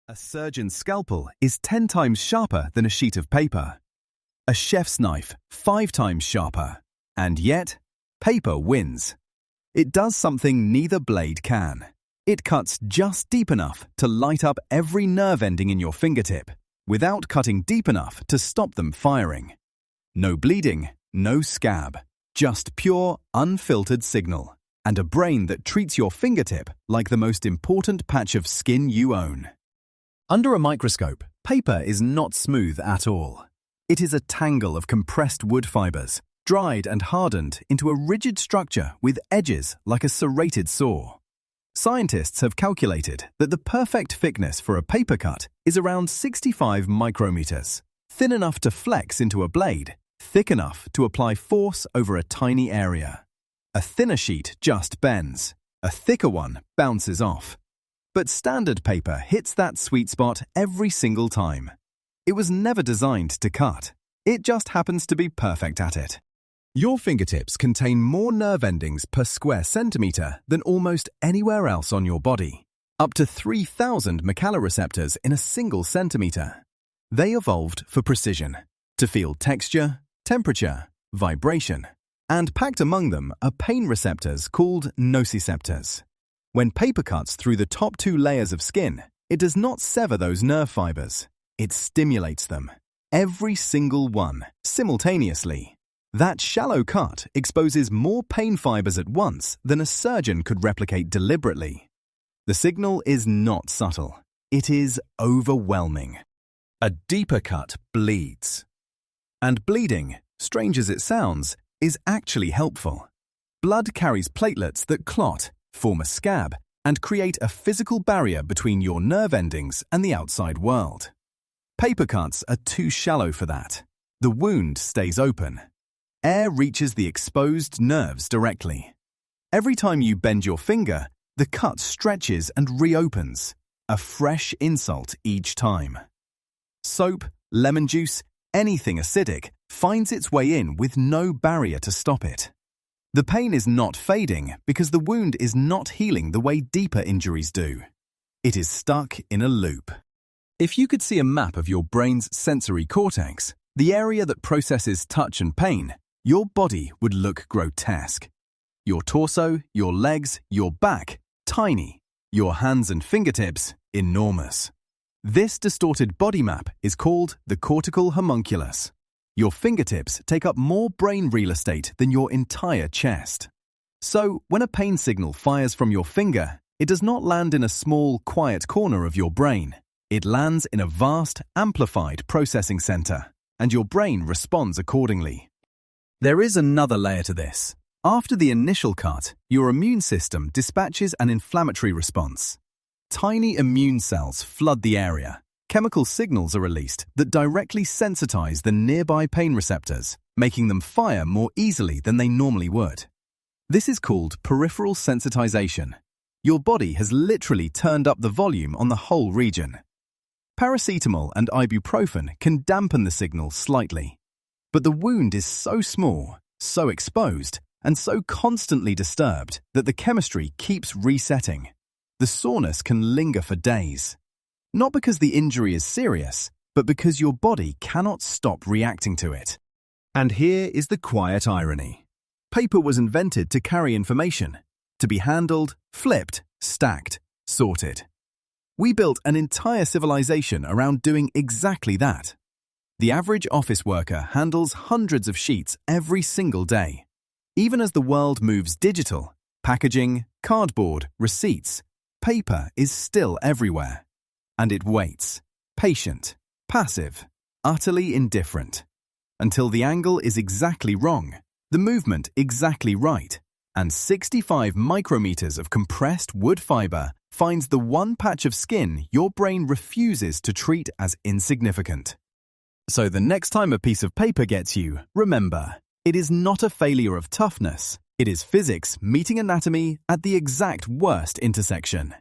A surgeon's scalpel is 10 times sharper than a sheet of paper. A chef's knife 5 times sharper. And yet, paper wins. It does something neither blade can. It cuts just deep enough to light up every nerve ending in your fingertip, without cutting deep enough to stop them firing. No bleeding, no scab, just pure, unfiltered signal, and a brain that treats your fingertip like the most important patch of skin you own. Under a microscope, paper is not smooth at all. It is a tangle of compressed wood fibers, dried and hardened into a rigid structure with edges like a serrated saw. Scientists have calculated that the perfect thickness for a paper cut is around 65 micrometers, thin enough to flex into a blade, thick enough to apply force over a tiny area. A thinner sheet just bends, a thicker one bounces off. But standard paper hits that sweet spot every single time. It was never designed to cut. It just happens to be perfect at it. Your fingertips contain more nerve endings per square centimeter than almost anywhere else on your body. Up to 3,000 mechanoreceptors in a single centimeter. They evolved for precision, to feel texture, temperature, vibration. And packed among them are pain receptors called nociceptors. When paper cuts through the top 2 layers of skin, it does not sever those nerve fibers. It stimulates them. Every single one, simultaneously. That shallow cut exposes more pain fibers at once than a surgeon could replicate deliberately. The signal is not subtle. It is overwhelming. A deeper cut bleeds. And bleeding, strange as it sounds, is actually helpful. Blood carries platelets that clot, form a scab, and create a physical barrier between your nerve endings and the outside world. Paper cuts are too shallow for that. The wound stays open. Air reaches the exposed nerves directly. Every time you bend your finger, the cut stretches and reopens, a fresh insult each time. Soap, lemon juice, anything acidic finds its way in with no barrier to stop it. The pain is not fading because the wound is not healing the way deeper injuries do. It is stuck in a loop. If you could see a map of your brain's sensory cortex, the area that processes touch and pain, your body would look grotesque. Your torso, your legs, your back, tiny. Your hands and fingertips, enormous. This distorted body map is called the cortical homunculus. Your fingertips take up more brain real estate than your entire chest. So, when a pain signal fires from your finger, it does not land in a small, quiet corner of your brain. It lands in a vast, amplified processing center, and your brain responds accordingly. There is another layer to this. After the initial cut, your immune system dispatches an inflammatory response. Tiny immune cells flood the area. Chemical signals are released that directly sensitize the nearby pain receptors, making them fire more easily than they normally would. This is called peripheral sensitization. Your body has literally turned up the volume on the whole region. Paracetamol and ibuprofen can dampen the signal slightly. But the wound is so small, so exposed, and so constantly disturbed that the chemistry keeps resetting. The soreness can linger for days. Not because the injury is serious, but because your body cannot stop reacting to it. And here is the quiet irony. Paper was invented to carry information, to be handled, flipped, stacked, sorted. We built an entire civilization around doing exactly that. The average office worker handles hundreds of sheets every single day. Even as the world moves digital, packaging, cardboard, receipts, paper is still everywhere. And it waits, patient, passive, utterly indifferent, until the angle is exactly wrong, the movement exactly right, and 65 micrometers of compressed wood fiber finds the one patch of skin your brain refuses to treat as insignificant. So the next time a piece of paper gets you, remember, it is not a failure of toughness. It is physics meeting anatomy at the exact worst intersection.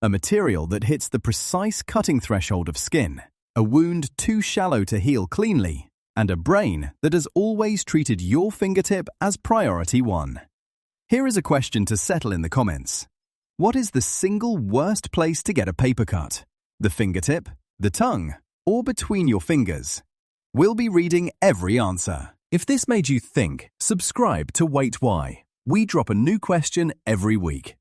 A material that hits the precise cutting threshold of skin, a wound too shallow to heal cleanly, and a brain that has always treated your fingertip as priority 1. Here is a question to settle in the comments. What is the single worst place to get a paper cut? the fingertip, the tongue, or between your fingers? We'll be reading every answer. If this made you think, subscribe to Wait Why. We drop a new question every week.